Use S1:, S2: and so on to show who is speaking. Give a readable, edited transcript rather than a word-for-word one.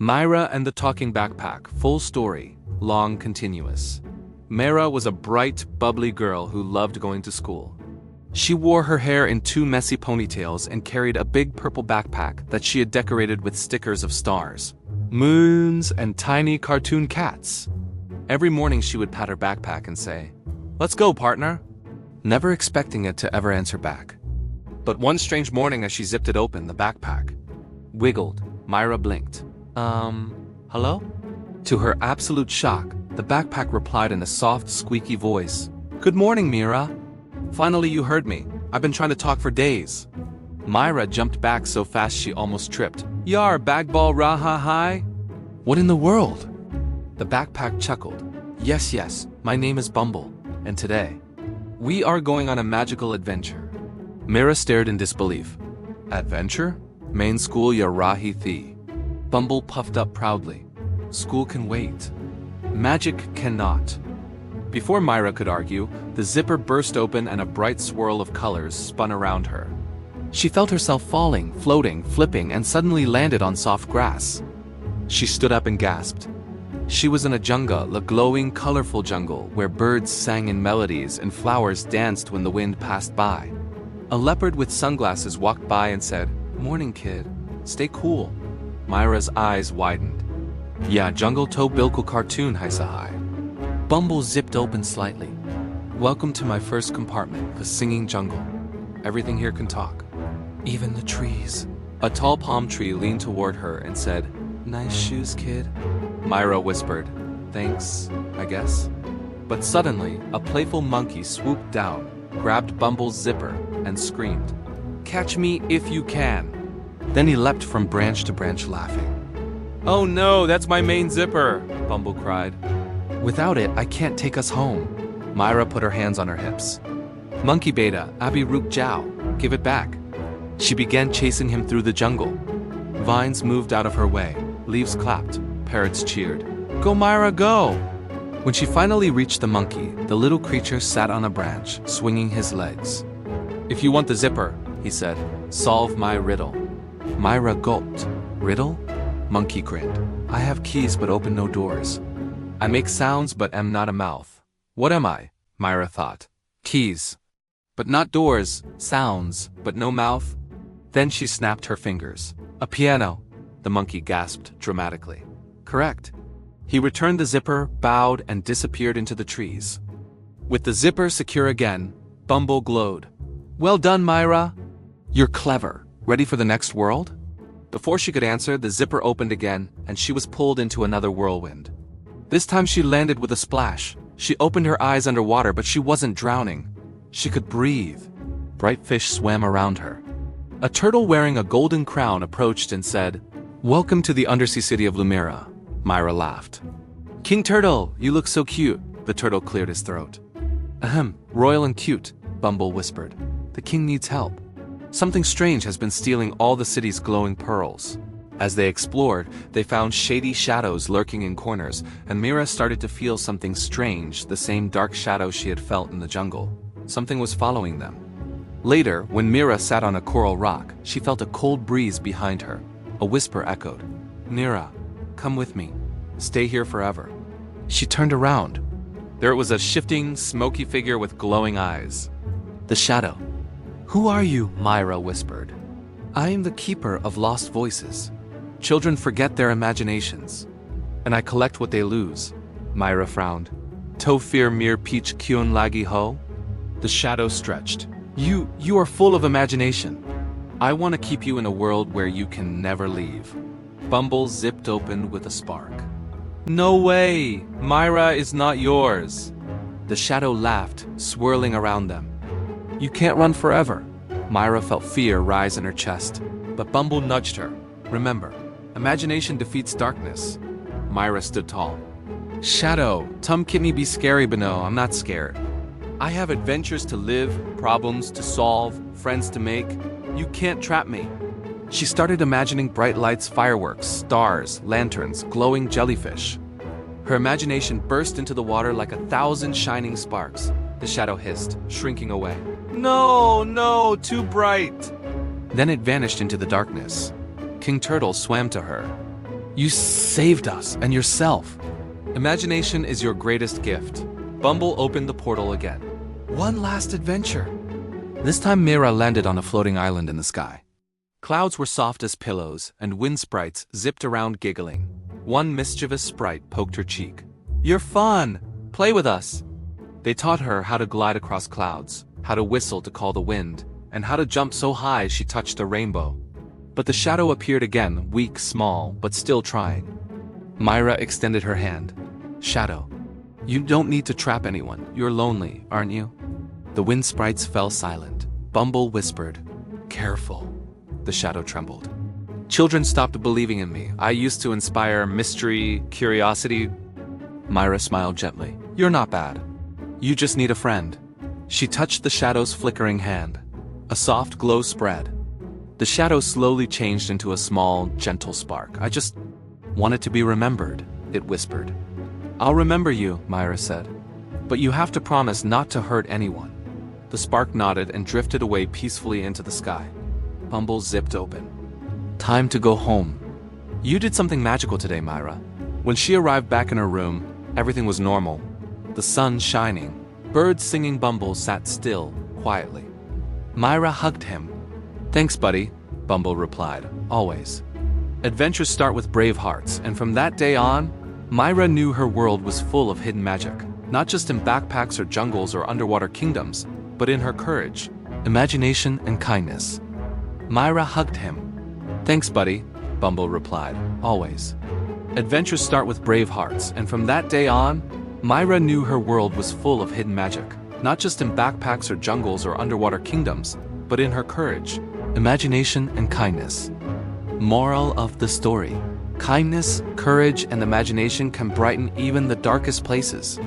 S1: Mira and the Talking Backpack, full story, long continuous. Mira was a bright, bubbly girl who loved going to school. She wore her hair in two messy ponytails and carried a big purple backpack that she had decorated with stickers of stars, moons, and tiny cartoon cats. Every morning she would pat her backpack and say, "Let's go, partner," never expecting it to ever answer back. But one strange morning as she zipped it open, the backpack wiggled. Mira blinked. Hello?" To her absolute shock, the backpack replied in a soft, squeaky voice. "Good morning, Mira. Finally you heard me. I've been trying to talk for days." Mira jumped back so fast she almost tripped. "Yar, bagball raha hi." "What in the world?" The backpack chuckled. Yes, my name is Bumble, and today, we are going on a magical adventure." Mira stared in disbelief. "Adventure? Main school ya rahi thi." Bumble puffed up proudly. "School can wait. Magic cannot." Before Mira could argue, the zipper burst open and a bright swirl of colors spun around her. She felt herself falling, floating, flipping, and suddenly landed on soft grass. She stood up and gasped. She was in a jungle, a glowing, colorful jungle, where birds sang in melodies and flowers danced when the wind passed by. A leopard with sunglasses walked by and said, "Morning, kid. Stay cool." Mira's eyes widened. "Yeah, jungle to bilkul cartoon hai sahai." Bumble zipped open slightly. "Welcome to my first compartment, the singing jungle. Everything here can talk. Even the trees." A tall palm tree leaned toward her and said, "Nice shoes, kid." Mira whispered, "Thanks, I guess." But suddenly, a playful monkey swooped down, grabbed Bumble's zipper, and screamed, "Catch me if you can." Then he leapt from branch to branch laughing. "Oh no, that's my main zipper," Bumble cried. "Without it, I can't take us home." Mira put her hands on her hips. "Monkey beta, abi ruk jiao, give it back." She began chasing him through the jungle. Vines moved out of her way, leaves clapped, parrots cheered. "Go, Mira, go!" When she finally reached the monkey, the little creature sat on a branch, swinging his legs. "If you want the zipper," he said, "solve my riddle." Mira gulped. "Riddle?" Monkey grinned. "I have keys but open no doors. I make sounds but am not a mouth. What am I?" Mira thought. "Keys. But not doors, sounds, but no mouth." Then she snapped her fingers. "A piano," the monkey gasped dramatically. "Correct." He returned the zipper, bowed, and disappeared into the trees. With the zipper secure again, Bumble glowed. "Well done, Mira. You're clever. Ready for the next world?" Before she could answer, the zipper opened again, and she was pulled into another whirlwind. This time she landed with a splash. She opened her eyes underwater, but she wasn't drowning. She could breathe. Bright fish swam around her. A turtle wearing a golden crown approached and said, "Welcome to the undersea city of Lumira." Mira laughed. "King Turtle, you look so cute." The turtle cleared his throat. "Ahem, royal and cute," Bumble whispered. "The king needs help. Something strange has been stealing all the city's glowing pearls." As they explored, they found shady shadows lurking in corners, and Mira started to feel something strange, the same dark shadow she had felt in the jungle. Something was following them. Later, when Mira sat on a coral rock, she felt a cold breeze behind her. A whisper echoed, "Mira, come with me. Stay here forever." She turned around. There was a shifting, smoky figure with glowing eyes. The shadow. "Who are you?" Mira whispered. "I am the keeper of lost voices. Children forget their imaginations, and I collect what they lose." Mira frowned. "To fear mir peach kyun lagi ho?" The shadow stretched. You are full of imagination. I want to keep you in a world where you can never leave." Bumble zipped open with a spark. "No way! Mira is not yours." The shadow laughed, swirling around them. "You can't run forever." Mira felt fear rise in her chest, but Bumble nudged her. "Remember, imagination defeats darkness." Mira stood tall. "Shadow, tum kitney be scary, but no, I'm not scared. I have adventures to live, problems to solve, friends to make. You can't trap me." She started imagining bright lights, fireworks, stars, lanterns, glowing jellyfish. Her imagination burst into the water like 1,000 shining sparks. The shadow hissed, shrinking away. No, too bright." Then it vanished into the darkness. King Turtle swam to her. You saved us and yourself. Imagination is your greatest gift. Bumble opened the portal again. One last adventure. This time Mira landed on a floating island in the sky. Clouds were soft as pillows, and wind sprites zipped around giggling. One mischievous sprite poked her cheek. You're fun! Play with us! They taught her how to glide across clouds, how to whistle to call the wind, and how to jump so high she touched the rainbow. But the shadow appeared again, weak, small, but still trying. Mira extended her hand. Shadow, you don't need to trap anyone. You're lonely, aren't you? The wind sprites fell silent. Bumble whispered, Careful. The shadow trembled. Children stopped believing in me. I used to inspire mystery, curiosity. Mira smiled gently. You're not bad. You just need a friend. She touched the shadow's flickering hand. A soft glow spread. The shadow slowly changed into a small, gentle spark. I just wanted to be remembered, it whispered. I'll remember you, Mira said. But you have to promise not to hurt anyone. The spark nodded and drifted away peacefully into the sky. Bumble zipped open. Time to go home. You did something magical today, Mira. When she arrived back in her room, everything was normal. The sun shining, birds singing. Bumble sat still, quietly. Mira hugged him. Thanks, buddy, Bumble replied, always. Adventures start with brave hearts, and from that day on, Mira knew her world was full of hidden magic, not just in backpacks or jungles or underwater kingdoms, but in her courage, imagination, and kindness. Mira hugged him. Thanks, buddy, Bumble replied, always. Adventures start with brave hearts, and from that day on, Mira knew her world was full of hidden magic, not just in backpacks or jungles or underwater kingdoms, but in her courage, imagination, and kindness. Moral of the story: kindness, courage, and imagination can brighten even the darkest places.